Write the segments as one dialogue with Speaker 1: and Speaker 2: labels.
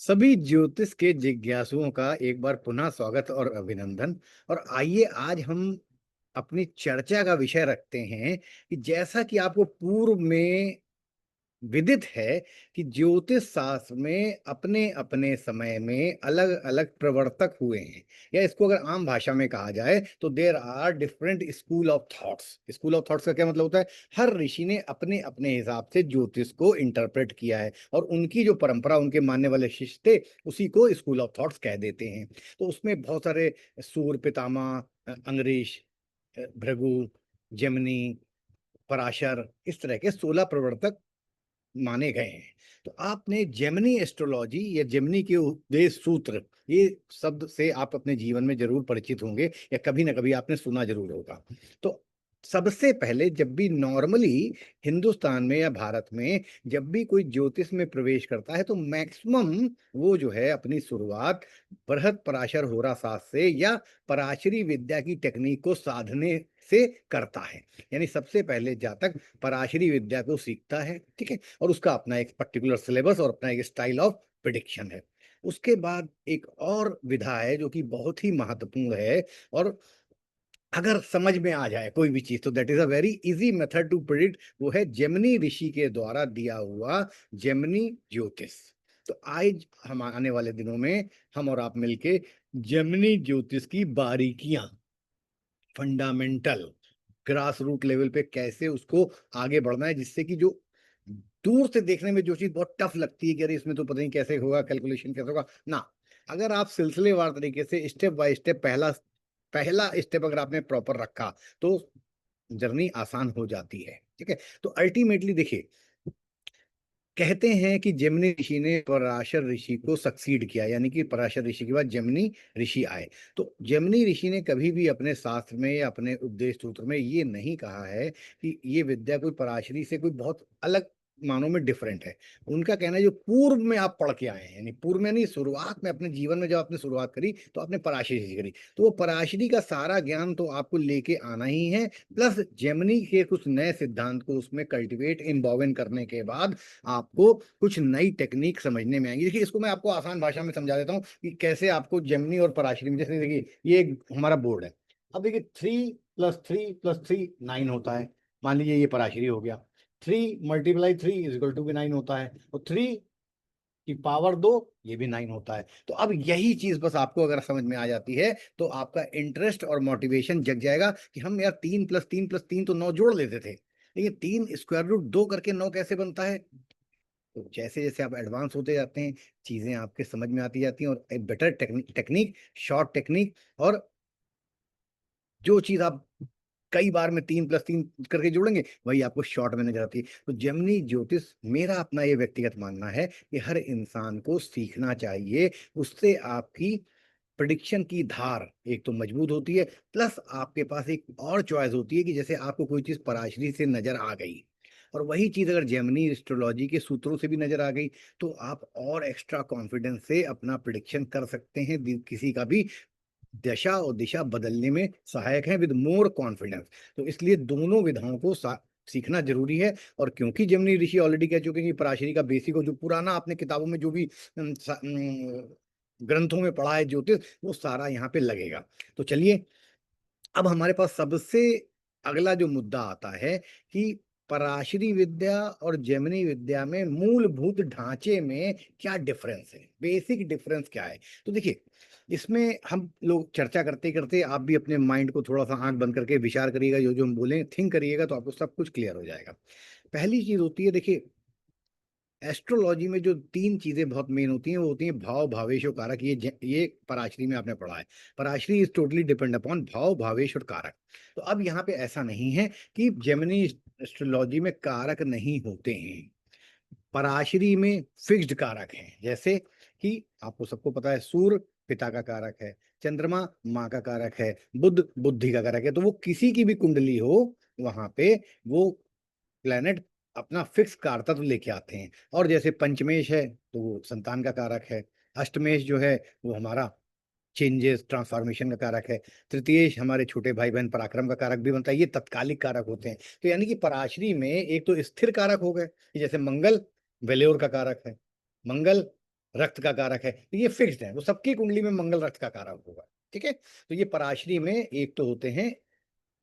Speaker 1: सभी ज्योतिष के जिज्ञासुओं का एक बार पुनः स्वागत और अभिनंदन। और आइए आज हम अपनी चर्चा का विषय रखते हैं कि जैसा कि आपको पूर्व में विदित है कि ज्योतिष शास्त्र में अपने अपने समय में अलग अलग प्रवर्तक हुए हैं, या इसको अगर आम भाषा में कहा जाए तो there are different school of thoughts. School of thoughts का क्या मतलब होता है? हर ऋषि ने अपने अपने हिसाब से ज्योतिष को इंटरप्रेट किया है और उनकी जो परंपरा, उनके मानने वाले शिष्य थे, उसी को स्कूल ऑफ थॉट्स कह देते हैं। तो उसमें बहुत सारे सूर पितामह, अंगरीश, भृगु, जमनी, पराशर, इस तरह के 16 प्रवर्तक माने गए हैं। तो आपने जेमिनी एस्ट्रोलॉजी या जेमिनी के उपदेश सूत्र, ये शब्द से आप अपने जीवन में जरूर परिचित होंगे या कभी ना कभी आपने सुना जरूर होगा। तो सबसे पहले जब भी नॉर्मली हिंदुस्तान में या भारत में जब भी कोई ज्योतिष में प्रवेश करता है तो मैक्सिमम वो जो है अपनी शुरुआत बृहद पराशर होरा शास्त्र से या पराशरी विद्या की टेक्निक को साधने से करता है। यानी सबसे पहले जातक पराशरी विद्या को सीखता है, ठीक है, और उसका अपना एक पर्टिकुलर सिलेबस और अपना एक स्टाइल ऑफ प्रिडिक्शन है। उसके बाद एक और विधा है जो कि बहुत ही महत्वपूर्ण है, और अगर समझ में आ जाए कोई भी चीज तो that is a very easy method to predict. वो है जेमिनी ऋषि के द्वारा दिया हुआ जेमिनी ज्योतिष। तो आज हम आने वाले दिनों में हम और आप मिलके जेमिनी ज्योतिष की बारीकियां, फंडामेंटल, ग्रास रूट लेवल पे कैसे उसको आगे बढ़ना है, जिससे कि जो दूर से देखने में जो चीज बहुत टफ लगती है कि अरे इसमें तो पता नहीं कैसे होगा, कैलकुलेशन कैसे होगा ना, अगर आप सिलसिलेवार तरीके से स्टेप बाय स्टेप पहला पहला स्टेप अगर आपने प्रॉपर रखा तो जर्नी आसान हो जाती है। ठीक है, तो अल्टीमेटली देखिए, कहते हैं कि जमनी ऋषि ने पराशर ऋषि को सक्सीड किया, यानी कि पराशर ऋषि के बाद जमनी ऋषि आए। तो जमनी ऋषि ने कभी भी अपने शास्त्र में या अपने उपदेश सूत्र में ये नहीं कहा है कि ये विद्या कोई पराशरी से कोई बहुत अलग मानों में डिफरेंट है। उनका कहना है जो पूर्व में आप पढ़ के आए हैं, यानी पूर्व में नहीं, शुरुआत में अपने जीवन में जब आपने शुरुआत करी तो आपने पराशरी से करी, तो वो पराशरी का सारा ज्ञान तो आपको लेके आना ही है। प्लस जेमिनी के कुछ नए सिद्धांत को उसमें कल्टिवेट इम्बॉवन करने के बाद आपको कुछ नई टेक्निक समझने में आएंगी। देखिए, इसको मैं आपको आसान भाषा में समझा देता हूँ कि कैसे आपको जेमिनी और पराशरी में, जैसे देखिए ये एक हमारा बोर्ड है। अब देखिए 3 + 3 + 3 9 होता है। मान लीजिए ये पराशरी हो गया। 3 × 3 = 9 होता है, और 3 की पावर 2 ये भी 9 होता है। तो अब यही चीज बस आपको अगर समझ में आ जाती है तो आपका इंटरेस्ट और मोटिवेशन जग जाएगा कि हम यार 3 + 3 + 3 तो 9 जोड़ लेते थे, लेकिन 3 √2 करके 9 कैसे बनता है। तो जैसे जैसे आप एडवांस होते जाते हैं चीजें आपके समझ में आती जाती हैं, और एक बेटर टेक्निक, शॉर्ट टेक्निक, और जो चीज आप कई बार में 3 + 3 करके जोड़ेंगे वही आपको शॉर्ट में नजर आती है। तो जेमिनी ज्योतिष, मेरा अपना ये व्यक्तिगत मानना है कि हर इंसान को सीखना चाहिए। उससे आपकी प्रिडिक्शन की धार एक तो मजबूत होती है, प्लस आपके पास एक और चॉइस होती है कि जैसे आपको कोई चीज पराशरी से नजर आ गई और वही चीज अगर जेमिनी एस्ट्रोलॉजी के सूत्रों से भी नजर आ गई तो आप और एक्स्ट्रा कॉन्फिडेंस से अपना प्रिडिक्शन कर सकते हैं, किसी का भी दशा और दिशा बदलने में सहायक है विद मोर कॉन्फिडेंस। तो इसलिए दोनों विधाओं को सीखना जरूरी है। और क्योंकि जमनी ऋषि ऑलरेडी कह चुके हैं कि पराशरी का बेसिक, और जो पुराना आपने किताबों में जो भी ग्रंथों में पढ़ा है ज्योतिष, वो सारा यहाँ पे लगेगा। तो चलिए, अब हमारे पास सबसे अगला जो मुद्दा आता है कि पराशरी विद्या और जेमिनी विद्या में मूलभूत ढांचे में क्या डिफरेंस है, बेसिक डिफरेंस क्या है। तो देखिए, इसमें हम लोग चर्चा करते करते आप भी अपने माइंड को थोड़ा सा आंख बंद करके विचार करिएगा, जो जो हम बोले थिंक करिएगा, तो आपको सब कुछ क्लियर हो जाएगा। पहली चीज होती है, देखिए, एस्ट्रोलॉजी में जो 3 चीजें बहुत मेन होती हैं वो होती हैं भाव, भावेश और कारक। ये पराशरी में आपने पढ़ा है। Parashari is totally depend upon भाव, भावेश और कारक। तो अब यहाँ पे ऐसा नहीं है कि जेमिनी एस्ट्रोलॉजी में कारक नहीं होते हैं। पराशरी में फिक्स्ड कारक हैं, जैसे कि आपको सबको पता है सूर्य पिता का कारक है, चंद्रमा माँ का कारक है, बुध बुद्धि का कारक है। तो वो किसी की भी कुंडली हो, वहां पे वो प्लेनेट अपना फिक्स कारतत्व लेके आते हैं। और जैसे पंचमेश है तो वो संतान का कारक है, अष्टमेश जो है वो हमारा चेंजेस ट्रांसफॉर्मेशन का कारक है, तृतीयेश हमारे छोटे भाई बहन पराक्रम का कारक भी बनता है। ये तत्कालिक कारक होते हैं। तो यानी कि पराशरी में एक तो स्थिर कारक हो गए, कि जैसे मंगल वेल्योर का कारक है, मंगल रक्त का कारक है, तो ये फिक्स्ड है, वो सबकी कुंडली में मंगल रक्त का कारक होगा। ठीक है, तो ये पराशरी में एक तो होते हैं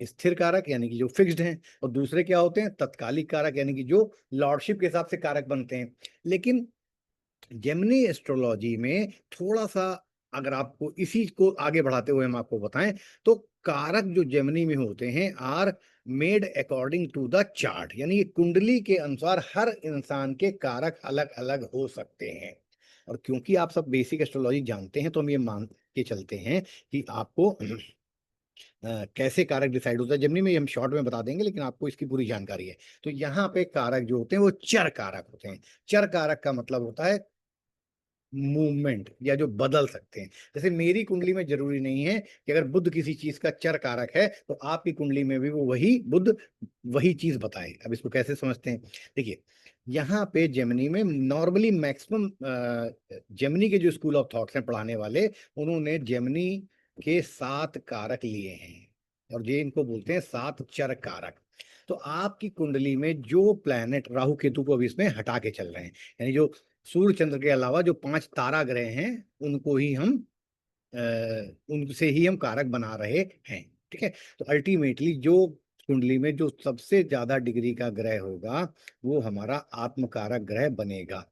Speaker 1: स्थिर कारक यानी कि जो फिक्स्ड हैं, और दूसरे क्या होते हैं तत्कालिक कारक यानी कि जो लॉर्डशिप के हिसाब से कारक बनते हैं। लेकिन जेमिनी एस्ट्रोलॉजी में थोड़ा सा, अगर आपको इसी को आगे बढ़ाते हुए हम आपको बताएं, तो कारक जो जेमिनी में होते हैं are made according to the chart, यानी ये कुंडली के अनुसार हर इंसान के कारक अलग अलग हो सकते हैं। और क्योंकि आप सब बेसिक एस्ट्रोलॉजी जानते हैं, तो हम ये मान के चलते हैं कि आपको कैसे कारक डिसाइड होता है जेमिनी में, ये हम शॉर्ट में बता देंगे, लेकिन आपको इसकी पूरी जानकारी है। तो यहाँ पे कारक जो होते हैं वो चर कारक होते हैं। चर कारक का मतलब होता है मूवमेंट, या जो बदल सकते हैं। जैसे मेरी कुंडली में जरूरी नहीं है कि अगर बुध किसी चीज का चर कारक है तो आपकी कुंडली में भी वो वही बुध वही चीज बताए। अब इसको कैसे समझते हैं, देखिए यहाँ पे जेमिनी में नॉर्मली मैक्सिमम जेमिनी के जो स्कूल ऑफ थॉट्स हैं पढ़ाने वाले, उन्होंने जेमिनी के 7 कारक लिए हैं, और ये इनको बोलते हैं 7 चर कारक। तो आपकी कुंडली में जो प्लैनेट, राहु केतु को अभी इसमें हटा के चल रहे हैं, यानी जो सूर्य चंद्र के अलावा जो 5 तारा ग्रह हैं उनको ही हम उनसे ही हम कारक बना रहे हैं। ठीक है, तो अल्टीमेटली जो कुंडली में जो सबसे ज्यादा डिग्री का ग्रह होगा वो हमारा आत्मकारक ग्रह बनेगा।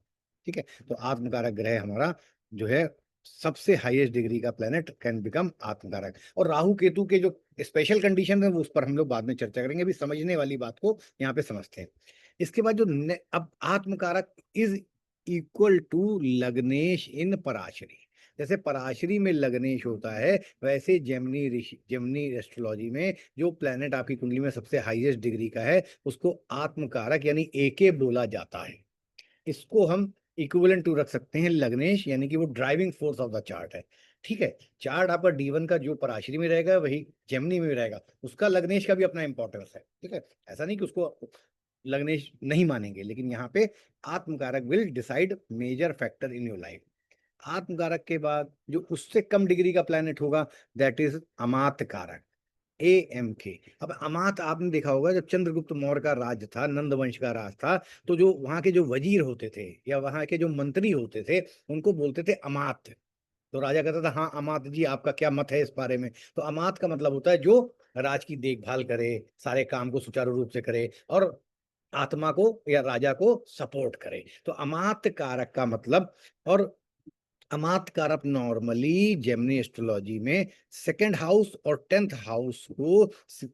Speaker 1: ठीक है, तो आत्मकारक ग्रह हमारा जो है सबसे हाईएस्ट डिग्री का प्लेनेट कैन बिकम आत्मकारक। और राहु केतु के जो स्पेशल कंडीशन है वो उस पर हम लोग बाद में चर्चा करेंगे, अभी समझने वाली बात को यहाँ पे समझते हैं। इसके बाद जो अब आत्मकारक इज इक्वल टू लग्नेश इन पराशरी। जैसे पराशरी में लग्नेश होता है, वैसे जेमिनी एस्ट्रोलॉजी में जो प्लेनेट आपकी कुंडली में सबसे हाईएस्ट डिग्री का है उसको आत्मकारक यानी एके बोला जाता है। इसको हम इक्विवेलेंट टू रख सकते हैं लग्नेश, यानी कि वो driving force of the chart है। ठीक है, चार्ट आपका D1 का जो पराशरी में रहेगा वही जेमिनी में भी रहेगा, उसका लग्नेश का भी अपना इंपॉर्टेंस है। ठीक है, ऐसा नहीं कि उसको लग्नेश नहीं मानेंगे, लेकिन यहाँ पे Atmakaraka will decide major factor in your life. Atmakaraka के बाद जो उससे कम डिग्री का प्लैनेट होगा that is Amatyakaraka, AMK। अब अमात आपने देखा होगा, जब चंद्रगुप्त मौर्य का राज था, नंद वंश का राज था, तो जो वहां के जो वजीर होते थे या वहां के जो मंत्री होते थे उनको बोलते थे अमात्य। तो राजा कहता था हाँ अमात्य जी आपका क्या मत है इस बारे में। तो अमात का मतलब होता है जो राज की देखभाल करे, सारे काम को सुचारू रूप से करे और आत्मा को या राजा को सपोर्ट करे। तो अमात्य कारक का मतलब, और अमात्य कारक नॉर्मली जेमिनी एस्ट्रोलॉजी में सेकंड हाउस और 10th हाउस को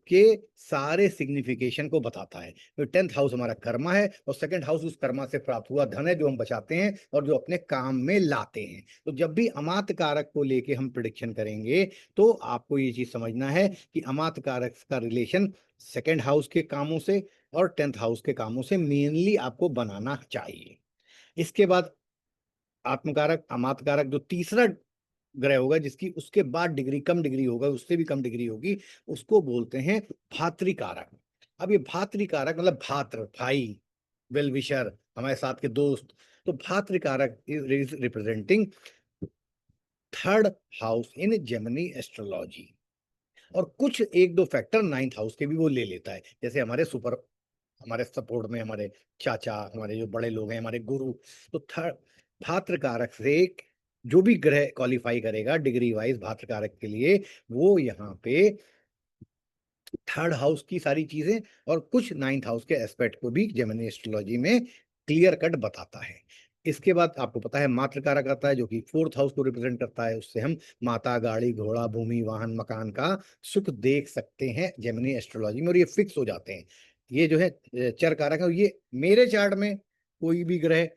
Speaker 1: के सारे सिग्निफिकेशन को बताता है। तो 10th हाउस हमारा कर्मा है और सेकंड हाउस उस कर्मा से प्राप्त हुआ धन है जो हम बचाते हैं और जो अपने काम में लाते हैं। तो जब भी अमात्य कारक को लेके हम प्रिडिक्शन करेंगे तो आपको ये चीज समझना है कि अमात्य कारक का रिलेशन सेकंड हाउस के कामों से और 10th हाउस के कामों से मेनली आपको बनाना चाहिए। इसके बाद आत्मकारक अमात्कारक जो तीसरा ग्रह होगा जिसकी उसके बाद डिग्री कम डिग्री होगा, उससे भी कम डिग्री होगी, उसको बोलते हैं भातृकारक। अब ये भातृकारक मतलब भात्र भाई, वेल विशर, हमारे साथ के दोस्त। तो Bhratrikaraka is representing 3rd house in Gemini astrology. और कुछ एक दो फैक्टर 9th हाउस के भी वो ले लेता है, जैसे हमारे सपोर्ट में हमारे चाचा, हमारे जो बड़े लोग हैं, हमारे गुरु। तो थर्ड भात्र कारक से जो भी ग्रह क्वालिफाई करेगा डिग्री वाइज भात्र कारक के लिए, वो यहाँ पे 3rd हाउस की सारी चीजें और कुछ 9th हाउस के एस्पेक्ट को भी जेमिनी एस्ट्रोलॉजी में क्लियर कट बताता है। इसके बाद आपको पता है मातृ कारक आता है जो कि 4th हाउस को रिप्रेजेंट करता है, उससे हम माता, गाड़ी, घोड़ा, भूमि, वाहन, मकान का सुख देख सकते हैं जेमिनी एस्ट्रोलॉजी में, और ये फिक्स हो जाते हैं। ये जो है चर कारक है, ये मेरे चार्ट में कोई भी ग्रह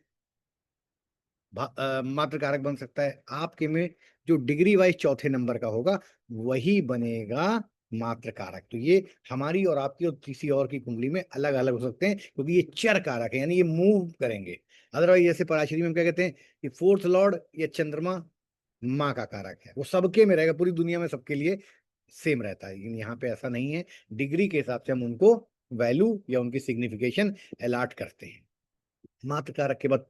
Speaker 1: मात्र कारक बन सकता है, आपके में जो डिग्री वाइज चौथे नंबर का होगा वही बनेगा मात्र कारक। तो ये हमारी और आपकी और किसी और की कुंडली में अलग अलग हो सकते हैं क्योंकि ये चर कारक है, यानी ये मूव करेंगे। अदरवाइज जैसे पराशरी में हम क्या कहते हैं कि 4th लॉर्ड या चंद्रमा माँ का कारक है, वो सबके में रहेगा, पूरी दुनिया में सबके लिए सेम रहता है, लेकिन यहाँ पे ऐसा नहीं है। डिग्री के हिसाब से हम उनको वैल्यू या उनकी सिग्निफिकेशन अलॉट करते हैं। मात्र कारक के बाद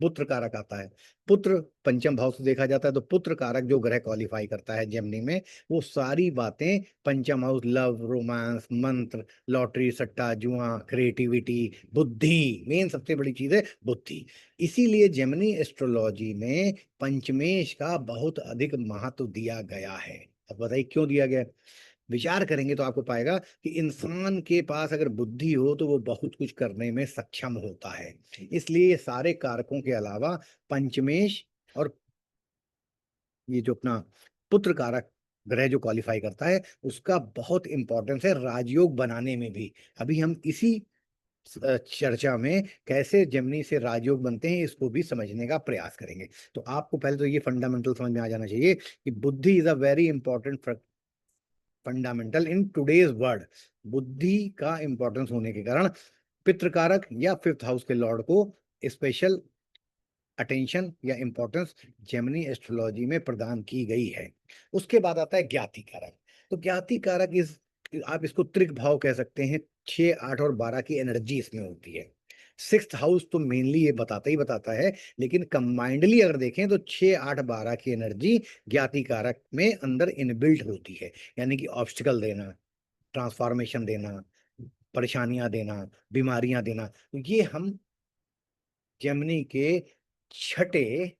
Speaker 1: पुत्र कारक आता है। पुत्र पंचम भाव से देखा जाता है, तो पुत्र कारक जो ग्रह क्वालिफाई करता है जेमिनी में, वो सारी बातें पंचम हाउस, लव, रोमांस, मंत्र, लॉटरी, सट्टा, जुआ, क्रिएटिविटी, बुद्धि, मेन सबसे बड़ी चीज है बुद्धि। इसीलिए जेमिनी एस्ट्रोलॉजी में पंचमेश का बहुत अधिक महत्व दिया गया है। अब बताइए क्यों दिया गया है? विचार करेंगे तो आपको पाएगा कि इंसान के पास अगर बुद्धि हो तो वो बहुत कुछ करने में सक्षम होता है। इसलिए ये सारे कारकों के अलावा पंचमेश और ये जो अपना पुत्र कारक ग्रह जो क्वालिफाई करता है, उसका बहुत इंपॉर्टेंस है राजयोग बनाने में भी। अभी हम इसी चर्चा में कैसे जेमिनी से राजयोग बनते हैं इसको भी समझने का प्रयास करेंगे। तो आपको पहले तो ये फंडामेंटल समझ में आ जाना चाहिए कि बुद्धि is a very important fundamental in today's world. बुद्धि का इंपॉर्टेंस होने के कारण पितृकारक या फिफ्थ हाउस के लॉर्ड को स्पेशल अटेंशन या इंपॉर्टेंस जेमिनी एस्ट्रोलॉजी में प्रदान की गई है। उसके बाद आता है ज्ञाति कारक। तो ज्ञाति कारक इस, आप इसको त्रिक भाव कह सकते हैं। 6, 8 और 12 की एनर्जी इसमें होती है। सिक्स्थ हाउस तो मेनली ये बताता ही बताता है, लेकिन कंबाइंडली अगर देखें तो 6, 8, 12 की एनर्जी ज्ञाति कारक में अंदर इनबिल्ट होती है। यानी कि ऑब्स्टिकल देना, ट्रांसफॉर्मेशन देना, परेशानियां देना, बीमारियां देना, तो ये हम जेमिनी के छठे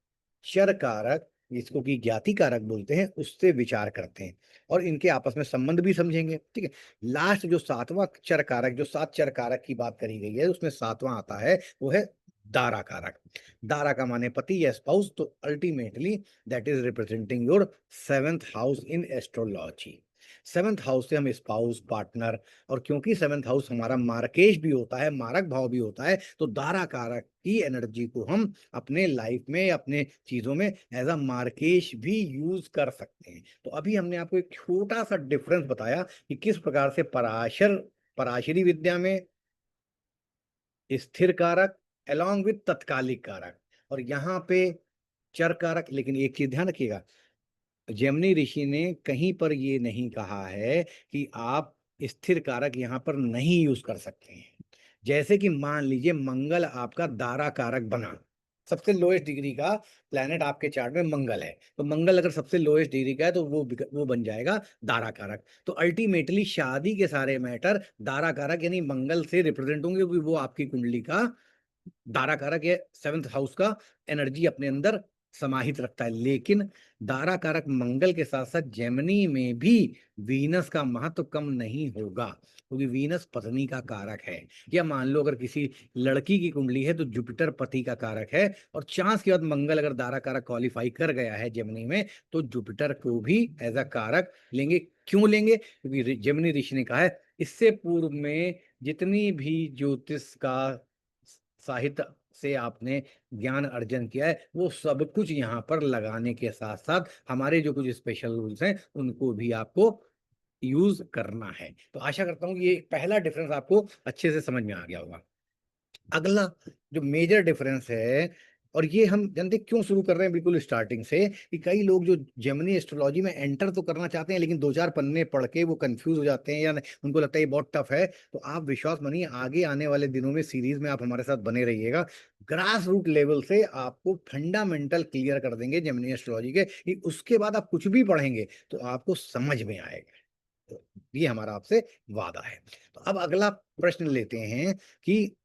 Speaker 1: चर कारक, जिसको कि ज्ञाति कारक बोलते हैं, उससे विचार करते हैं और इनके आपस में संबंध भी समझेंगे। ठीक है। लास्ट जो सातवां चर कारक, जो 7 चर कारक की बात करी गई है, उसमें सातवां आता है, वो है दारा कारक। दारा का माने पति या स्पाउस, तो ultimately that is representing your seventh house in astrology. Seventh house से हम स्पाउस, पार्टनर, और क्योंकि सेवेंथ हाउस हमारा मार्केश भी होता है, मारक भाव भी होता है, तो दारा कारक की एनर्जी को हम अपने लाइफ में, अपने चीजों में एज अ मार्केश भी यूज कर सकते हैं। तो अभी हमने आपको एक छोटा सा डिफरेंस बताया कि किस प्रकार से पराशरी विद्या में स्थिर कारक अलॉन्ग विथ तत्कालिक कारक, और यहाँ पे चर कारक। लेकिन एक चीज ध्यान रखिएगा, जेमिनी ऋषि ने कहीं पर ये नहीं कहा है कि आप स्थिर कारक यहाँ पर नहीं यूज कर सकते हैं। जैसे कि मान लीजिए मंगल आपका दारा कारक बना, सबसे लोएस्ट डिग्री का प्लेनेट आपके चार्ट में मंगल है, तो मंगल अगर सबसे लोएस्ट डिग्री का है तो वो बन जाएगा दारा कारक। तो अल्टीमेटली शादी के सारे मैटर दारा कारक यानी मंगल से रिप्रेजेंट होंगे, क्योंकि वो आपकी कुंडली का दारा कारक या सेवंथ हाउस का एनर्जी अपने अंदर समाहित रखता है। लेकिन दारा कारक मंगल के साथ साथ जेमिनी में भी वीनस का महत्व कम नहीं होगा, क्योंकि वीनस पत्नी का कारक है। या मान लो अगर किसी लड़की की कुंडली है तो जुपिटर पति का कारक है, और चांस के बाद मंगल अगर दारा कारक क्वालिफाई कर गया है जेमिनी में, तो जुपिटर को भी एज अ कारक लेंगे। क्यों लेंगे? क्योंकि जेमिनी ऋषि ने कहा है इससे पूर्व में जितनी भी ज्योतिष का साहित्य से आपने ज्ञान अर्जन किया है, वो सब कुछ यहाँ पर लगाने के साथ साथ हमारे जो कुछ स्पेशल रूल्स हैं उनको भी आपको यूज करना है। तो आशा करता हूँ कि ये पहला डिफरेंस आपको अच्छे से समझ में आ गया होगा। अगला जो मेजर डिफरेंस है, और ये हम जानते क्यों शुरू कर रहे हैं बिल्कुल स्टार्टिंग से, कि कई लोग जो जेमिनी एस्ट्रोलॉजी में एंटर तो करना चाहते हैं लेकिन 2-4 पन्ने पढ़ के वो कंफ्यूज हो जाते हैं, या उनको लगता है ये बहुत टफ है। तो आप विश्वास मानिए, आगे आने वाले दिनों में सीरीज में आप हमारे साथ बने रहिएगा। ग्रास रूट लेवल से आपको फंडामेंटल क्लियर कर देंगे जेमिनी एस्ट्रोलॉजी के, कि उसके बाद आप कुछ भी पढ़ेंगे तो आपको समझ में आएगा। तो ये हमारा आपसे वादा है। तो अब अगला प्रश्न लेते हैं कि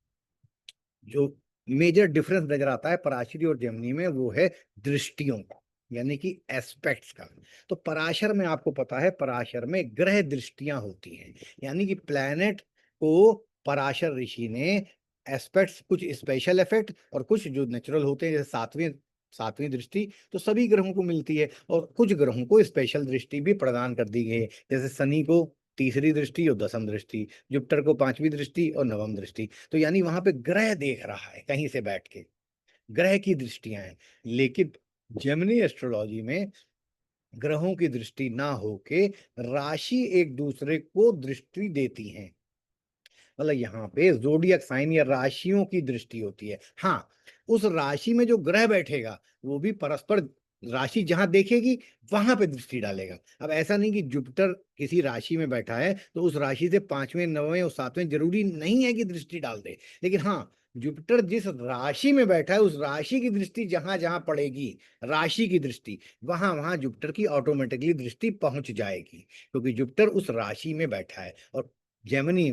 Speaker 1: जो मेजर डिफरेंस नजर आता है पराशरी और जेमिनी में, वो है दृष्टियों का, यानी कि एस्पेक्ट्स का। तो पराशर में आपको पता है, पराशर में ग्रह दृष्टियां होती हैं, यानी कि प्लैनेट को पराशर ऋषि ने एस्पेक्ट्स, कुछ स्पेशल इफेक्ट और कुछ जो नेचुरल होते हैं, जैसे सातवीं सातवीं दृष्टि तो सभी ग्रहों को मिलती है, और कुछ ग्रहों को स्पेशल दृष्टि भी प्रदान कर दी गई है। जैसे शनि को तीसरी दृष्टि और दसम दृष्टि, जुपिटर को पांचवी दृष्टि और नवम दृष्टि। तो यानी वहां पे ग्रह देख रहा है कहीं से बैठ के, ग्रह की दृष्टियां हैं। लेकिन जेमिनी एस्ट्रोलॉजी में ग्रहों की दृष्टि ना होके राशि एक दूसरे को दृष्टि देती हैं। मतलब यहाँ पे जोडियक साइन या राशियों की दृष्टि होती है। हाँ, उस राशि में जो ग्रह बैठेगा वो भी परस्पर राशि जहां देखेगी वहां पे दृष्टि डालेगा। अब ऐसा नहीं कि जुपिटर किसी राशि में बैठा है तो उस राशि से पांचवें, नौवें और सातवें जरूरी नहीं है कि दृष्टि डाल दे। लेकिन हाँ, जुपिटर जिस राशि में बैठा है उस राशि की दृष्टि जहां जहां पड़ेगी, राशि की दृष्टि, वहां वहां जुपिटर की ऑटोमेटिकली दृष्टि पहुंच जाएगी, क्योंकि जुपिटर उस राशि में बैठा है। और जेमिनी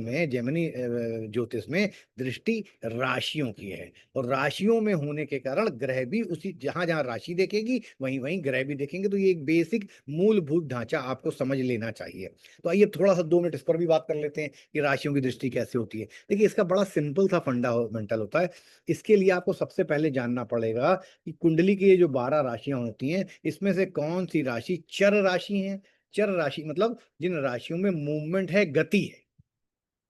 Speaker 1: ज्योतिष में दृष्टि राशियों की है, और राशियों में होने के कारण ग्रह भी उसी जहां जहां राशि देखेगी वहीं वहीं ग्रह भी देखेंगे। तो ये एक बेसिक मूलभूत ढांचा आपको समझ लेना चाहिए। तो आइए थोड़ा सा 2 मिनट इस पर भी बात कर लेते हैं कि राशियों की दृष्टि कैसे होती है। देखिए, इसका बड़ा सिंपल सा फंडामेंटल होता है। इसके लिए आपको सबसे पहले जानना पड़ेगा कि कुंडली की ये जो 12 राशियां होती हैं, इसमें से कौन सी राशि चर राशि है। चर राशि मतलब जिन राशियों में मूवमेंट है, गति है,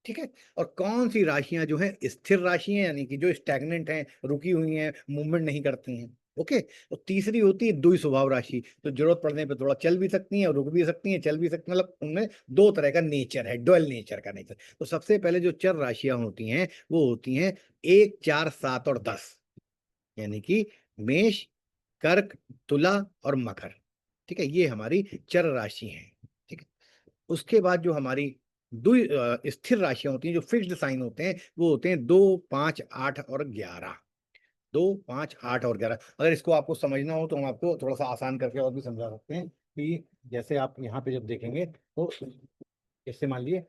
Speaker 1: ठीक है। और कौन सी राशियां जो है स्थिर राशि हैं, यानी कि जो स्टैग्नेंट हैं, रुकी हुई हैं, मूवमेंट नहीं करती हैं। ओके। तो तीसरी होती है द्वि स्वभाव राशि, तो जरूरत पड़ने पे थोड़ा चल भी सकती हैं और रुक भी सकती हैं, चल भी सकती हैं, मतलब उनमें दो तरह का नेचर है, डुअल नेचर का नेचर। तो सबसे पहले जो चर राशियां होती हैं वो होती हैं 1, 4, 7 और 10, यानी कि मेष, कर्क, तुला और मकर। ठीक है, ये हमारी चर राशि हैं। ठीक है। उसके बाद जो हमारी स्थिर राशियां होती हैं, जो फिक्स्ड साइन होते हैं, वो होते हैं 2, 5, 8 और 11। 2, 5, 8 और 11। अगर इसको आपको समझना हो तो हम आपको थोड़ा सा आसान करके और भी समझा सकते हैं कि जैसे आप यहाँ पे जब देखेंगे तो जैसे मान लीजिए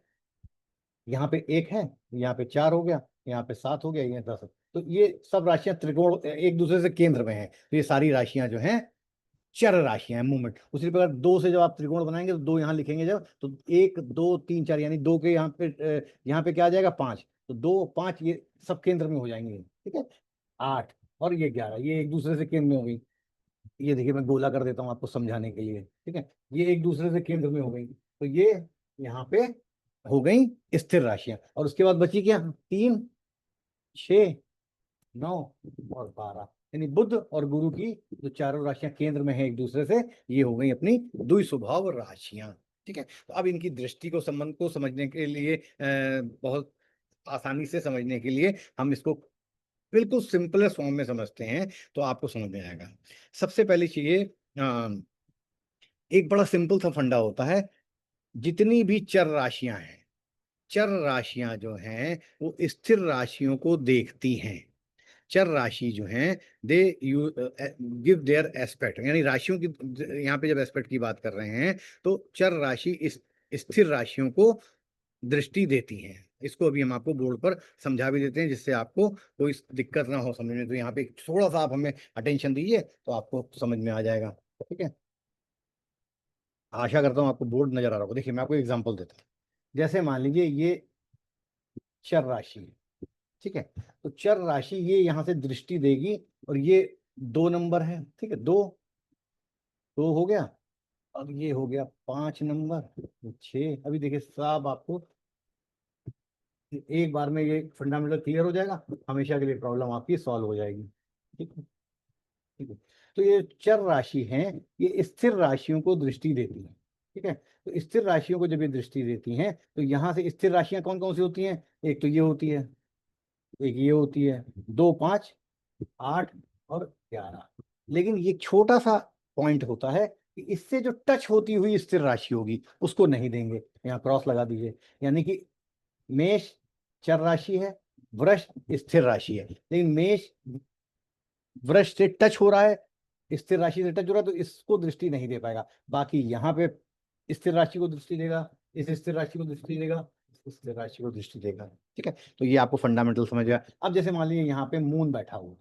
Speaker 1: यहाँ पे 1 है, यहाँ पे 4 हो गया, यहाँ पे 7 हो गया, ये 10 है। तो ये सब राशियां त्रिकोण एक दूसरे से केंद्र में है, तो ये सारी राशियां जो हैं चर राशियां हैं, मूवमेंट। उसी प्रकार 2 से जब आप त्रिकोण बनाएंगे तो 2 यहाँ लिखेंगे जब, तो 1, 2, 3, 4, यानी 2 के यहाँ पे क्या आ जाएगा 5, तो 2, 5 ये सब केंद्र में हो जाएंगे। ठीक है। 8 और ये 11 ये एक दूसरे से केंद्र में हो गई। ये देखिए मैं गोला कर देता हूँ आपको समझाने के लिए। ठीक है, ये एक दूसरे से केंद्र में हो गई, तो ये यहाँ पे हो गई स्थिर राशियां। और उसके बाद बची क्या, 3, 6, 9 और 12, यानी बुध और गुरु की जो चारों राशियां केंद्र में है एक दूसरे से, ये हो गई अपनी द्वि स्वभाव राशियां। ठीक है। तो अब इनकी दृष्टि को संबंध को समझने के लिए बहुत आसानी से समझने के लिए हम इसको बिल्कुल सिंपल फॉर्म में समझते हैं, तो आपको समझ में आएगा। सबसे पहली चीज एक बड़ा सिंपल सा फंडा होता है। जितनी भी चर राशियां हैं, चर राशियां जो हैं वो स्थिर राशियों को देखती हैं। चर राशि जो हैं दे यू गिव देयर एस्पेक्ट, यानी राशियों की, यहाँ पे जब एस्पेक्ट की बात कर रहे हैं तो चर राशि इस स्थिर राशियों को दृष्टि देती हैं। इसको अभी हम आपको बोर्ड पर समझा भी देते हैं जिससे आपको कोई दिक्कत ना हो समझने में। तो यहाँ पे थोड़ा सा आप हमें अटेंशन दीजिए तो आपको समझ में आ जाएगा। ठीक है, आशा करता हूँ आपको बोर्ड नजर आ रहा होगा। देखिए मैं आपको एग्जांपल देता हूँ। जैसे मान लीजिए ये चर राशि है, ठीक है। तो चर राशि ये यहाँ से दृष्टि देगी, और ये 2 नंबर है, ठीक है, दो, दो हो गया। अब ये हो गया 5 नंबर, 6। अभी देखिए साहब, आपको एक बार में ये फंडामेंटल क्लियर हो जाएगा, हमेशा के लिए प्रॉब्लम आपकी सॉल्व हो जाएगी। ठीक है। ठीक है। तो ये चर राशि हैं, ये स्थिर राशियों को दृष्टि देती हैं। ठीक है। तो स्थिर राशियों को जब ये दृष्टि देती हैं तो यहाँ से स्थिर राशियां कौन कौन सी होती हैं, एक तो ये होती है, एक ये होती है, 2, 5, 8 और 11। लेकिन ये छोटा सा पॉइंट होता है कि इससे जो टच होती हुई स्थिर राशि होगी उसको नहीं देंगे। यहाँ क्रॉस लगा दीजिए, यानी कि मेष चर राशि है, वृष स्थिर राशि है, लेकिन मेष वृष से टच हो रहा है, स्थिर राशि से टच हो रहा है, तो इसको दृष्टि नहीं दे पाएगा। बाकी यहाँ पे स्थिर राशि को दृष्टि देगा, इस स्थिर राशि को दृष्टि देगा, इस स्थिर राशि को दृष्टि देगा। ठीक है। तो ये आपको फंडामेंटल समझ गया। अब जैसे मान लीजिए यहाँ पे मून बैठा हुआ,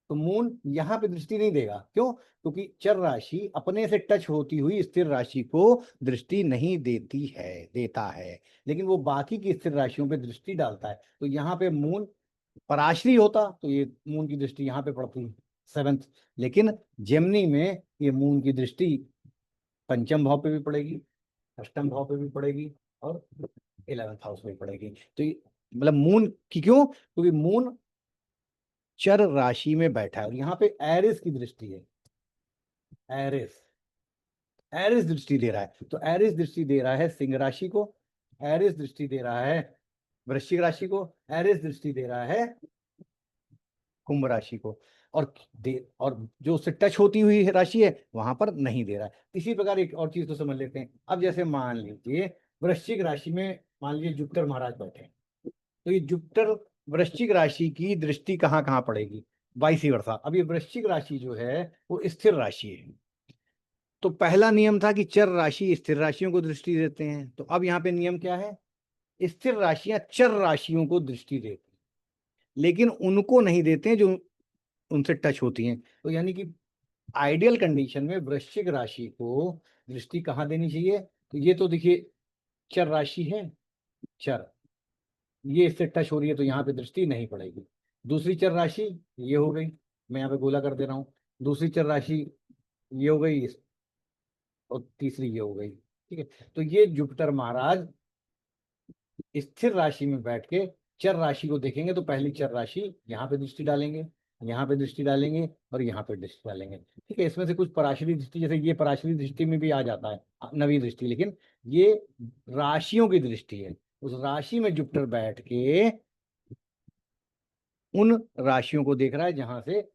Speaker 1: तो मून यहाँ पे दृष्टि नहीं देगा, क्यों, क्योंकि चर राशि अपने से टच होती हुई स्थिर राशि को दृष्टि नहीं देती है, देता है, लेकिन वो बाकी की स्थिर राशियों पे दृष्टि डालता है। तो यहाँ पे मून पराश्री होता तो ये मून की दृष्टि यहाँ पे पड़ती 7th, लेकिन जेमिनी में ये मून की दृष्टि पंचम भाव पे भी पड़ेगी, अष्टम भाव पे भी पड़ेगी और 11th हाउस में पड़ेगी। तो मतलब मून की, क्यों, क्योंकि मून चर राशि में बैठा है, और यहाँ पे एरिस की दृष्टि है। एरिस, एरिस दृष्टि दे रहा है, तो एरिस दृष्टि दे रहा है सिंह राशि को, एरिस दृष्टि दे रहा है वृश्चिक राशि को, एरिस दृष्टि दे रहा है कुंभ राशि को, और जो उससे टच होती हुई राशि है वहां पर नहीं दे रहा है। इसी प्रकार एक और चीज तो समझ लेते हैं। अब जैसे मान लीजिए वृश्चिक राशि में मान लीजिए जुपिटर महाराज बैठे हैं, तो ये जुपिटर वृश्चिक राशि की दृष्टि कहाँ कहाँ पड़ेगी, वाइस वर्सा। अब ये वृश्चिक राशि जो है वो स्थिर राशि है। तो पहला नियम था कि चर राशि स्थिर राशियों को दृष्टि देते हैं, तो अब यहाँ पे नियम क्या है, स्थिर राशियां चर राशियों को दृष्टि देती हैं, लेकिन उनको नहीं देते हैं जो उनसे टच होती हैं। तो यानी कि आइडियल कंडीशन में वृश्चिक राशि को दृष्टि कहाँ देनी चाहिए, तो ये तो देखिए चर राशि है, चर, ये इससे टच हो रही है तो यहाँ पे दृष्टि नहीं पड़ेगी। दूसरी चर राशि ये हो गई, मैं यहाँ पे गोला कर दे रहा हूँ, दूसरी चर राशि ये हो गई, और तीसरी ये हो गई, ठीक है। तो ये जुपिटर महाराज स्थिर राशि में बैठ के चर राशि को देखेंगे, तो पहली चर राशि यहाँ पे दृष्टि डालेंगे, यहाँ पे दृष्टि डालेंगे, और यहाँ पे दृष्टि डालेंगे, ठीक है। इसमें से कुछ पराशरी दृष्टि, जैसे ये पराशरी दृष्टि में भी आ जाता है नवी दृष्टि, लेकिन ये राशियों की दृष्टि है। उस राशि में जुपिटर बैठ के उन राशियों को देख रहा है जहां से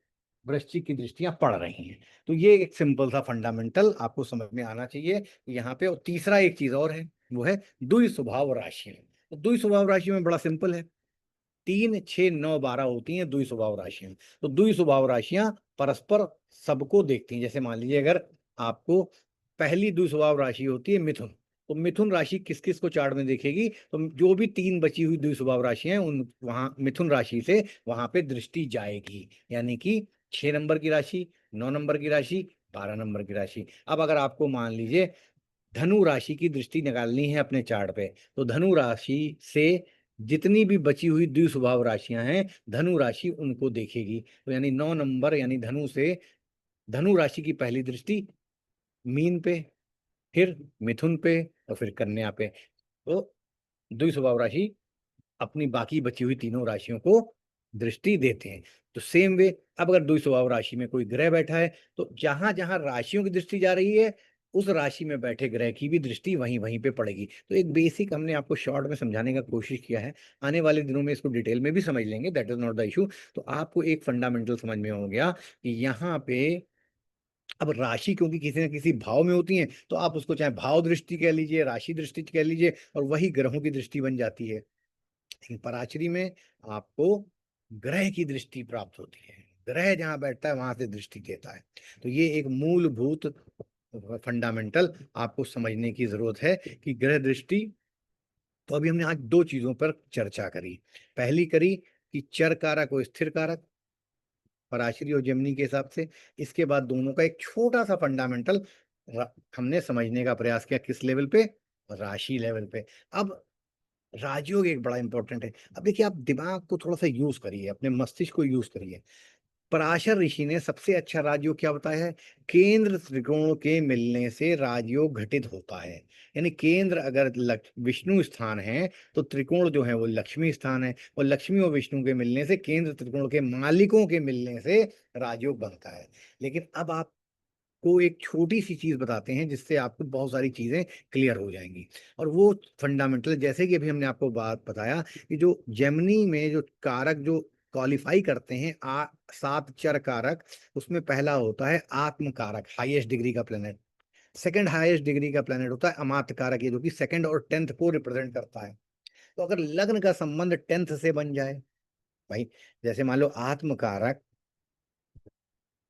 Speaker 1: वृश्चिक की दृष्टियां पड़ रही हैं। तो ये एक सिंपल सा फंडामेंटल आपको समझ में आना चाहिए यहाँ पे। और तीसरा एक चीज और है, वो है द्वि स्वभाव राशियां। तो द्वि स्वभाव राशियों में बड़ा सिंपल है, 3, 6, 9, 12 होती हैं द्वि स्वभाव राशियां। तो द्वि स्वभाव राशियां परस्पर सबको देखती हैं। जैसे मान लीजिए अगर आपको पहली द्वि स्वभाव राशि होती है मिथुन, तो मिथुन राशि किस किस को चार्ट में देखेगी, तो जो भी 3 बची हुई द्वि स्वभाव राशियां हैं उन वहां मिथुन राशि से वहां पे दृष्टि जाएगी। यानी कि 6 नंबर की राशि, 9 नंबर की राशि, 12 नंबर की राशि। अब अगर आपको मान लीजिए धनु राशि की दृष्टि निकालनी है अपने चार्ट पे, तो धनु राशि से जितनी भी बची हुई द्विस्वभाव राशियां हैं धनु राशि उनको देखेगी। तो यानी 9 नंबर, यानी धनु से धनु राशि की पहली दृष्टि मीन पे, फिर मिथुन पे, और फिर कन्या पे। तो द्विस्वभाव राशि अपनी बाकी बची हुई तीनों राशियों को दृष्टि देते हैं। तो सेम वे, अब अगर द्वि स्वभाव राशि में कोई ग्रह बैठा है, तो जहां जहां राशियों की दृष्टि जा रही है उस राशि में बैठे ग्रह की भी दृष्टि वहीं वहीं पे पड़ेगी। तो एक बेसिक हमने आपको शॉर्ट में समझाने का कोशिश किया है, आने वाले दिनों में इसको डिटेल में भी समझ लेंगे, that is not the issue. तो आपको एक फंडामेंटल समझ में हो गया कि यहाँ पे अब राशि क्योंकि किसी न किसी भाव में होती है, तो आप उसको चाहे भाव दृष्टि कह लीजिए, राशि दृष्टि कह लीजिए, और वही ग्रहों की दृष्टि बन जाती है। लेकिन पराशरी में आपको ग्रह की दृष्टि प्राप्त होती है, ग्रह जहां बैठता है वहां से दृष्टि देता है। तो ये एक मूलभूत फंडामेंटल आपको समझने की जरूरत है कि ग्रह दृष्टि। तो अभी हमने आज दो चीजों पर चर्चा करी। पहली करी कि चर कारक और स्थिर कारक पराशरी और जेमिनी के हिसाब से। इसके बाद दोनों का एक छोटा सा फंडामेंटल हमने समझने का प्रयास किया, किस लेवल पे, राशि लेवल पे। अब राजयोग एक बड़ा इंपॉर्टेंट है। अब देखिए आप दिमाग को थोड़ा सा यूज करिए, अपने मस्तिष्क को यूज करिए। पराशर ऋषि ने सबसे अच्छा राजयोग क्या बताया है, केंद्र त्रिकोण के मिलने से राजयोग घटित होता है। यानी केंद्र अगर विष्णु स्थान है तो त्रिकोण जो है वो लक्ष्मी स्थान है, और लक्ष्मी और विष्णु के मिलने से, केंद्र त्रिकोण के मालिकों के मिलने से राजयोग बनता है। लेकिन अब आप को एक छोटी सी चीज बताते हैं जिससे आपको बहुत सारी चीजें क्लियर हो जाएंगी। और वो फंडामेंटल, जैसे कि अभी हमने आपको बात बताया कि जो जेमिनी में जो कारक जो क्वालिफाई करते हैं 7 चर कारक, उसमें पहला होता है आत्म कारक, हाईएस्ट डिग्री का प्लेनेट। सेकंड हाईएस्ट डिग्री का प्लेनेट होता है अमात्य कारक, ये जो कि सेकंड और 10th को रिप्रेजेंट करता है। तो अगर लग्न का संबंध 10th से बन जाए, भाई जैसे मान लो आत्म कारक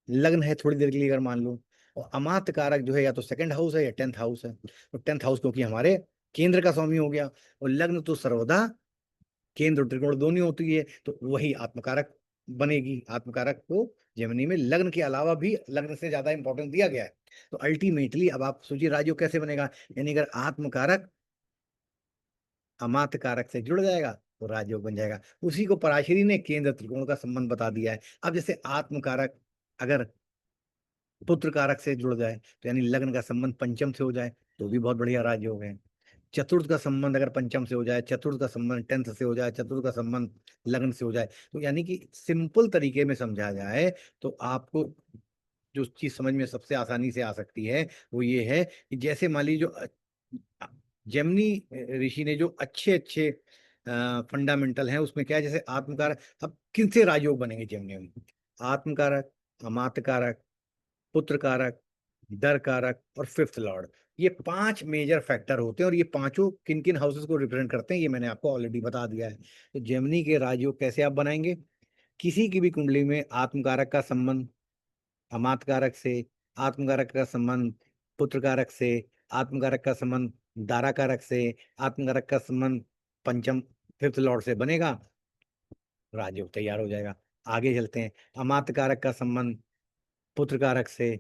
Speaker 1: लग्न है थोड़ी देर के लिए अगर मान लो, और अमात्य कारक जो है या तो सेकंड हाउस है या 10th हाउस है, तो 10th हाउस क्योंकि हमारे केंद्र का स्वामी हो गया, और लग्न तो सर्वदा केंद्र और त्रिकोण दोनों होती है, तो वही आत्मकारक बनेगी। आत्मकारक को जेमिनी में लग्न के अलावा भी लग्न से ज्यादा इंपॉर्टेंस दिया गया है। तो अल्टीमेटली अब आप सोचिए राजयोग कैसे बनेगा, यानी अगर आत्मकारक अमात्य कारक से जुड़ जाएगा तो राजयोग बन जाएगा। उसी को पराशरी ने केंद्र त्रिकोण का संबंध बता दिया है। अब जैसे आत्मकारक अगर पुत्र कारक से जुड़ जाए, तो यानी लग्न का संबंध पंचम से हो जाए, तो भी बहुत बढ़िया राजयोग है। चतुर्थ का संबंध अगर पंचम से हो जाए, चतुर्थ का संबंध 10th से हो जाए, चतुर्थ का संबंध लग्न से हो जाए, तो यानी कि सिंपल तरीके में समझा जाए तो आपको जो चीज समझ में सबसे आसानी से आ सकती है वो ये है कि जैसे मान लीजिए जो जेमिनी ऋषि ने जो अच्छे अच्छे फंडामेंटल हैं उसमें क्या है, जैसे आत्मकारक, अब किन से राजयोग बनेंगे जेमिनी में, आत्मकारक, अमात्य कारक, पुत्र कारक, दर कारक और फिफ्थ लॉर्ड। ये 5 मेजर फैक्टर होते हैं, और ये पांचों किन किन हाउसेस को रिप्रेजेंट करते हैं ये मैंने आपको ऑलरेडी बता दिया है। तो जेमिनी के राजयोग कैसे आप बनाएंगे? किसी की भी कुंडली में आत्मकारक का संबंध अमात्कारक से, आत्मकारक का संबंध पुत्रकारक से, आत्मकारक का संबंध दाराकारक से, आत्मकारक का संबंध पंचम फिफ्थ लॉर्ड से बनेगा, राजयोग तैयार हो जाएगा। आगे चलते हैं। अमात्य का संबंध पुत्र कारक से,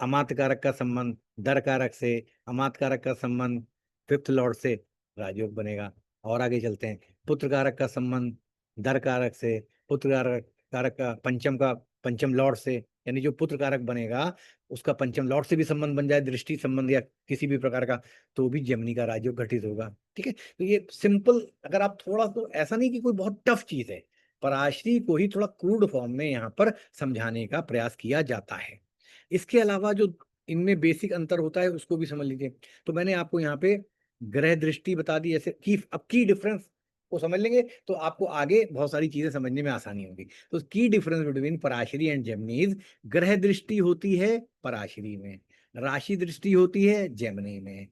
Speaker 1: अमात्य का संबंध दर कारक से, अमात्य का संबंध फिफ्थ लॉर्ड से, राजयोग बनेगा। और आगे चलते हैं। पुत्र कारक का संबंध दर कारक से, पुत्र कारक कारक का पंचम लॉर्ड से, यानी जो पुत्र कारक बनेगा उसका पंचम लॉर्ड से भी संबंध बन जाए, दृष्टि संबंध या किसी भी प्रकार का, तो भी जेमिनी का राजयोग घटित होगा। ठीक है, तो ये सिंपल, अगर आप थोड़ा, तो ऐसा नहीं कि कोई बहुत टफ चीज है, पराशरी को ही थोड़ा क्रूड फॉर्म में यहाँ पर समझाने का प्रयास किया जाता है। इसके अलावा जो इनमें बेसिक अंतर होता है उसको भी समझ लीजिए। तो मैंने आपको यहाँ पे ग्रह दृष्टि बता दी, जैसे की अब की डिफरेंस को समझ लेंगे तो आपको आगे बहुत सारी चीजें समझने में आसानी होगी। तो की डिफरेंस बिटवीन पराशरी एंड जेमिनीज, ग्रह दृष्टि होती है पराशरी में, राशि दृष्टि होती है जेमिनी में,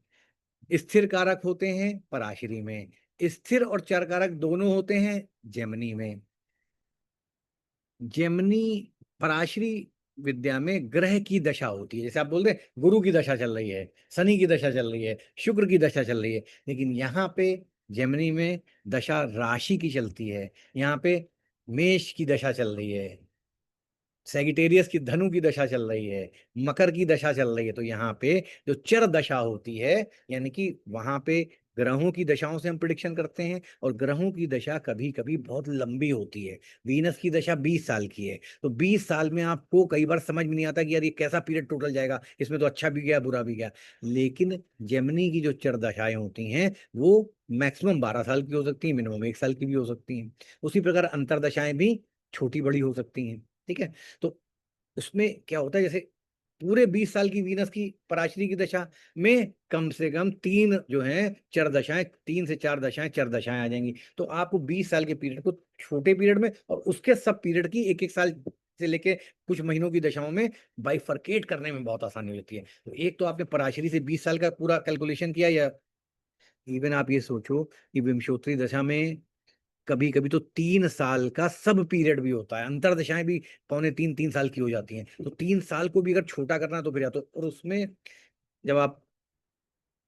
Speaker 1: स्थिर कारक होते हैं पराशरी में, स्थिर और चर कारक दोनों होते हैं जेमिनी में। जेमिनी पराशरी विद्या में ग्रह की दशा होती है, जैसे आप बोलते हैं गुरु की दशा चल रही है, शनि की दशा चल रही है, शुक्र की दशा चल रही है, लेकिन यहाँ पे जेमिनी में दशा राशि की चलती है। यहाँ पे मेष की दशा चल रही है, सैगिटेरियस की धनु की दशा चल रही है, मकर की दशा चल रही है। तो यहाँ पे जो चर दशा होती है, यानी कि वहां पे ग्रहों की दशाओं से हम प्रिडिक्शन करते हैं, और ग्रहों की दशा कभी कभी बहुत लंबी होती है। वीनस की दशा 20 साल की है, तो 20 साल में आपको कई बार समझ में नहीं आता कि यार ये कैसा पीरियड टोटल जाएगा, इसमें तो अच्छा भी गया बुरा भी गया। लेकिन जेमिनी की जो चर दशाएं होती हैं वो मैक्सिमम 12 साल की हो सकती हैं, मिनिमम 1 साल की भी हो सकती हैं। उसी प्रकार अंतरदशाएं भी छोटी बड़ी हो सकती हैं। ठीक है, तो उसमें क्या होता है, जैसे पूरे 20 साल की वीनस की पराशरी की दशा में कम से कम 3 जो है चर दशाएं, 3 से 4 दशाएं चर दशाएं आ जाएंगी। तो आपको 20 साल के पीरियड को छोटे पीरियड में और उसके सब पीरियड की एक एक साल से लेके कुछ महीनों की दशाओं में बाइफरकेट करने में बहुत आसानी हो जाती है। तो एक तो आपने पराशरी से 20 साल का पूरा कैलकुलेशन किया, या इवन आप ये सोचो कि विंशोत्तरी दशा में कभी कभी तो 3 साल का सब पीरियड भी होता है, अंतरदशाएं भी पौने 3 3 साल की हो जाती हैं। तो 3 साल को भी अगर छोटा करना है तो फिर या तो, और उसमें जब आप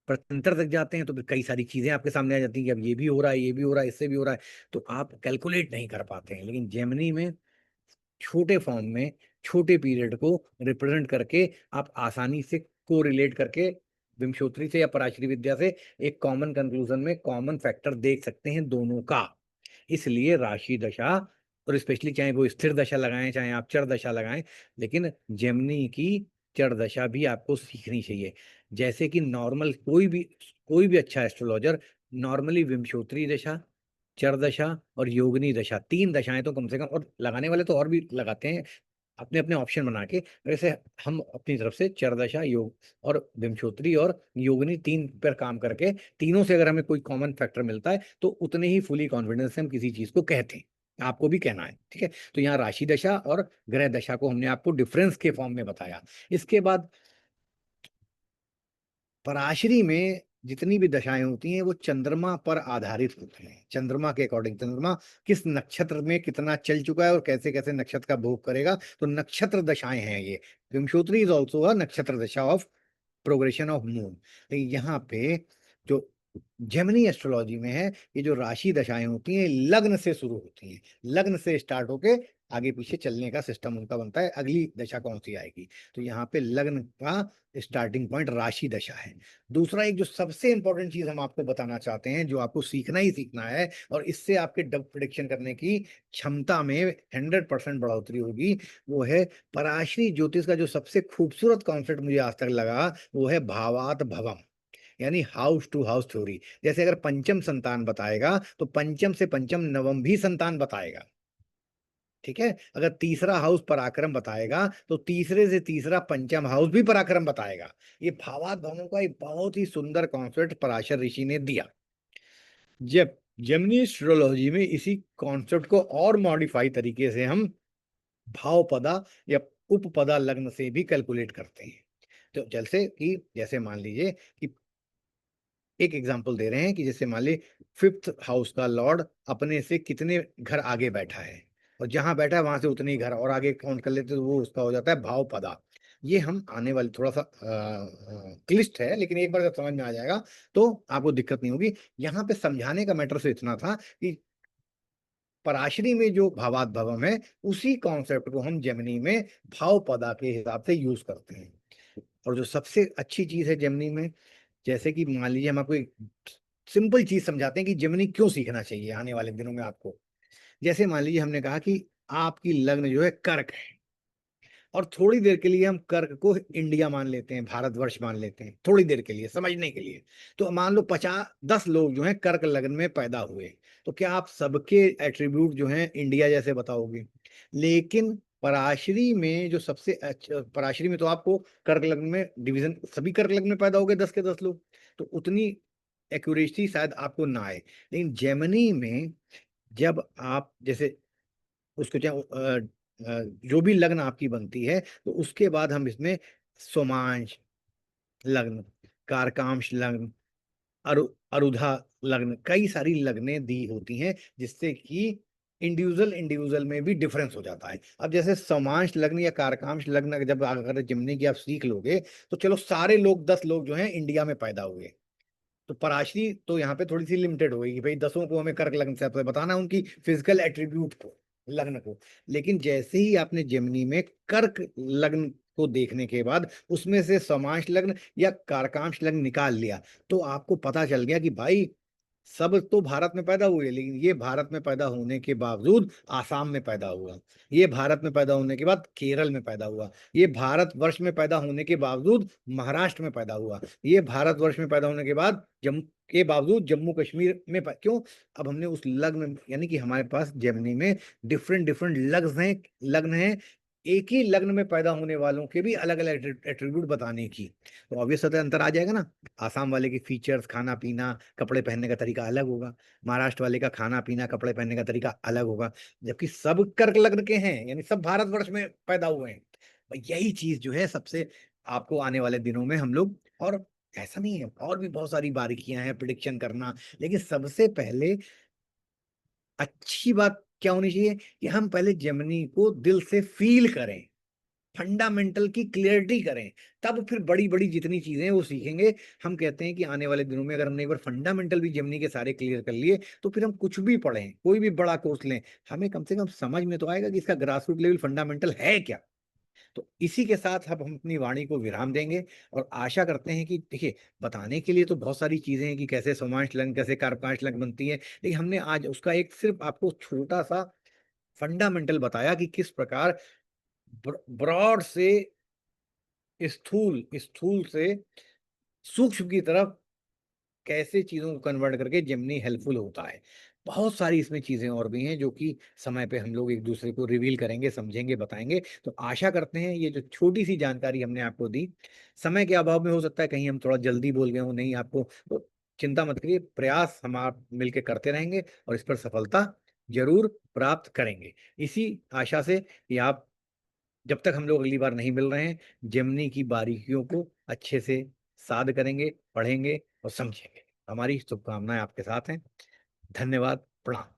Speaker 1: प्रत्यंतर तक जाते हैं तो फिर कई सारी चीजें आपके सामने आ जाती हैं कि अब ये भी हो रहा है, ये भी हो रहा है, इससे भी हो रहा है, तो आप कैलकुलेट नहीं कर पाते हैं। लेकिन जेमिनी में छोटे फॉर्म में छोटे पीरियड को रिप्रेजेंट करके आप आसानी से को रिलेट करके विमशोत्तरी से या पराशरी विद्या से एक कॉमन कंक्लूजन में कॉमन फैक्टर देख सकते हैं दोनों का। इसलिए राशि दशा, और स्पेशली चाहे वो स्थिर दशा लगाएं चाहे आप चर दशा लगाएं, लेकिन जेमिनी की चर दशा भी आपको सीखनी चाहिए। जैसे कि नॉर्मल कोई भी अच्छा एस्ट्रोलॉजर नॉर्मली विमशोत्तरी दशा, चर दशा और योगिनी दशा, 3 दशाएं तो कम से कम, और लगाने वाले तो और भी लगाते हैं अपने अपने ऑप्शन बना के। वैसे हम अपनी तरफ से चर दशा, योग और विमशोत्तरी और योगिनी 3 पर काम करके, तीनों से अगर हमें कोई कॉमन फैक्टर मिलता है तो उतने ही फुली कॉन्फिडेंस से हम किसी चीज को कहते हैं। आपको भी कहना है, ठीक है। तो यहाँ राशि दशा और ग्रह दशा को हमने आपको डिफरेंस के फॉर्म में बताया। इसके बाद पराशरी में जितनी भी दशाएं होती हैं वो चंद्रमा पर आधारित होती हैं, चंद्रमा के अकॉर्डिंग, चंद्रमा किस नक्षत्र में कितना चल चुका है और कैसे कैसे नक्षत्र का भोग करेगा, तो नक्षत्र दशाएं हैं ये। विमशोत्तरी इज ऑल्सो अ नक्षत्र दशा ऑफ प्रोग्रेशन ऑफ मून। लेकिन यहाँ पे जो जेमिनी एस्ट्रोलॉजी में है, ये जो राशि दशाएं होती हैं लग्न से शुरू होती हैं, लग्न से स्टार्ट होके आगे पीछे चलने का सिस्टम उनका बनता है, अगली दशा कौन सी आएगी। तो यहाँ पे लग्न का स्टार्टिंग पॉइंट राशि दशा है। दूसरा एक जो सबसे इंपॉर्टेंट चीज हम आपको बताना चाहते हैं, जो आपको सीखना ही सीखना है, और इससे आपके डब प्रिडिक्शन करने की क्षमता में 100% बढ़ोतरी होगी, वो है पराशरी ज्योतिष का जो सबसे खूबसूरत कॉन्सेप्ट मुझे आज तक लगा, वो है भावात भवम, यानी हाउस टू हाउस थ्योरी। जैसे अगर पंचम संतान बताएगा तो पंचम से पंचम नवम भी संतान बताएगा। ठीक है, अगर तीसरा हाउस पराक्रम बताएगा तो तीसरे से तीसरा पंचम हाउस भी पराक्रम बताएगा। ये भावात भवनों का एक बहुत ही सुंदर कॉन्सेप्ट पराशर ऋषि ने दिया। जब जेमिनी एस्ट्रोलॉजी में इसी कॉन्सेप्ट को और मॉडिफाई तरीके से हम भाव पदा या उपपदा लग्न से भी कैलकुलेट करते हैं। तो जैसे मान लीजिए कि एक एग्जांपल दे रहे हैं कि जैसे मान ली फिफ्थ हाउस का लॉर्ड अपने से कितने घर आगे बैठा है, और जहां बैठा है वहां से उतने ही घर और आगे काउंट कर लेते, तो वो उसका हो जाता है भाव पदा। ये हम आने वाले थोड़ा सा क्लिष्ट है, लेकिन एक बार जब समझ में आ जाएगा तो आपको दिक्कत नहीं होगी। यहाँ पे समझाने का मैटर से इतना था कि पराशरी में जो भावात भवम है, उसी कॉन्सेप्ट को हम जेमिनी में भाव पदा के हिसाब से यूज करते हैं। और जो सबसे अच्छी चीज है जेमिनी में, जैसे कि मान लीजिए हम आपको एक सिंपल चीज समझाते हैं कि जेमिनी क्यों सीखना चाहिए आने वाले दिनों में आपको। जैसे मान लीजिए हमने कहा कि आपकी लग्न जो है कर्क है, और थोड़ी देर के लिए हम कर्क को इंडिया मान लेते हैं, भारतवर्ष मान लेते हैं थोड़ी देर के लिए समझने के लिए। तो मान लो 50-10 लोग जो हैं कर्क लग्न में पैदा हुए, तो क्या आप सबके एट्रीब्यूट जो हैं इंडिया जैसे बताओगे? लेकिन पराशरी में जो सबसे अच्छा, पराशरी में तो आपको कर्क लग्न में डिवीजन, सभी कर्क लग्न में पैदा हो गए 10 के 10 लोग, तो उतनी एक्यूरेसी शायद आपको ना आए। लेकिन जेमिनी में जब आप जैसे उसको चाहे जो भी लग्न आपकी बनती है, तो उसके बाद हम इसमें सोमांश लग्न, कारकांश लग्न, अरुधा लग्न, कई सारी लग्नें दी होती हैं, जिससे कि इंडिविजुअल इंडिविजुअल में भी डिफरेंस हो जाता है। अब जैसे सोमांश लग्न या कारकांश लग्न जब अगर जिमनी की आप सीख लोगे, तो चलो सारे लोग 10 लोग जो हैं इंडिया में पैदा हुए, तो पराशरी तो यहाँ पे थोड़ी सी लिमिटेड होगी कि भाई 10 को हमें कर्क लग्न से बताना, उनकी फिजिकल एट्रीब्यूट को, लग्न को। लेकिन जैसे ही आपने जेमिनी में कर्क लग्न को देखने के बाद उसमें से समांश लग्न या कारकांश लग्न निकाल लिया, तो आपको पता चल गया कि भाई सब तो भारत में पैदा हुए, लेकिन ये भारत में पैदा होने के बावजूद आसाम में पैदा हुआ, ये भारत में पैदा होने के बाद केरल में पैदा हुआ, ये भारतवर्ष में पैदा होने के बावजूद महाराष्ट्र में पैदा हुआ, ये भारतवर्ष में पैदा होने के बाद जम्मू के बावजूद जम्मू कश्मीर में क्यों? अब हमने उस लग्न, यानी कि हमारे पास जेमिनी में डिफरेंट डिफरेंट लग्न हैं, एक ही लग्न में पैदा होने वालों के भी अलग अलग एट्रीब्यूट बताने की। तो ऑब्वियस अंतर आ जाएगा ना। आसाम वाले के फीचर्स, खाना पीना, कपड़े पहनने का तरीका अलग होगा, महाराष्ट्र वाले का खाना पीना, कपड़े पहनने का तरीका अलग होगा, जबकि सब कर्क लग्न के हैं, यानी सब भारतवर्ष में पैदा हुए हैं। यही चीज जो है सबसे आपको आने वाले दिनों में हम लोग, और ऐसा नहीं है, और भी बहुत सारी बारीकियां हैं प्रिडिक्शन करना, लेकिन सबसे पहले अच्छी बात क्या होनी चाहिए कि हम पहले जेमिनी को दिल से फील करें, फंडामेंटल की क्लियरिटी करें, तब फिर बड़ी बड़ी जितनी चीजें हैं वो सीखेंगे। हम कहते हैं कि आने वाले दिनों में अगर हमने एक बार फंडामेंटल भी जेमिनी के सारे क्लियर कर लिए, तो फिर हम कुछ भी पढ़ें, कोई भी बड़ा कोर्स लें, हमें कम से कम समझ में तो आएगा कि इसका ग्रास रूट लेवल फंडामेंटल है क्या। तो इसी के साथ अब हम अपनी वाणी को विराम देंगे, और आशा करते हैं कि देखिए, बताने के लिए तो बहुत सारी चीजें हैं कि कैसे सोमांश लग्न, कैसे कारकांश लग्न बनती है, लेकिन हमने आज उसका एक सिर्फ आपको छोटा सा फंडामेंटल बताया कि किस प्रकार ब्रॉड से स्थूल, स्थूल से सूक्ष्म की तरफ कैसे चीजों को कन्वर्ट करके जेमिनी हेल्पफुल होता है। बहुत सारी इसमें चीजें और भी हैं जो कि समय पे हम लोग एक दूसरे को रिवील करेंगे, समझेंगे, बताएंगे। तो आशा करते हैं ये जो छोटी सी जानकारी हमने आपको दी, समय के अभाव में हो सकता है कहीं हम थोड़ा जल्दी बोल गए हो, नहीं आपको तो चिंता मत करिए, प्रयास हम आप मिलकर करते रहेंगे और इस पर सफलता जरूर प्राप्त करेंगे। इसी आशा से कि आप, जब तक हम लोग अगली बार नहीं मिल रहे हैं, जेमिनी की बारीकियों को अच्छे से साध करेंगे, पढ़ेंगे और समझेंगे। हमारी शुभकामनाएं आपके साथ हैं। धन्यवाद, प्रणाम।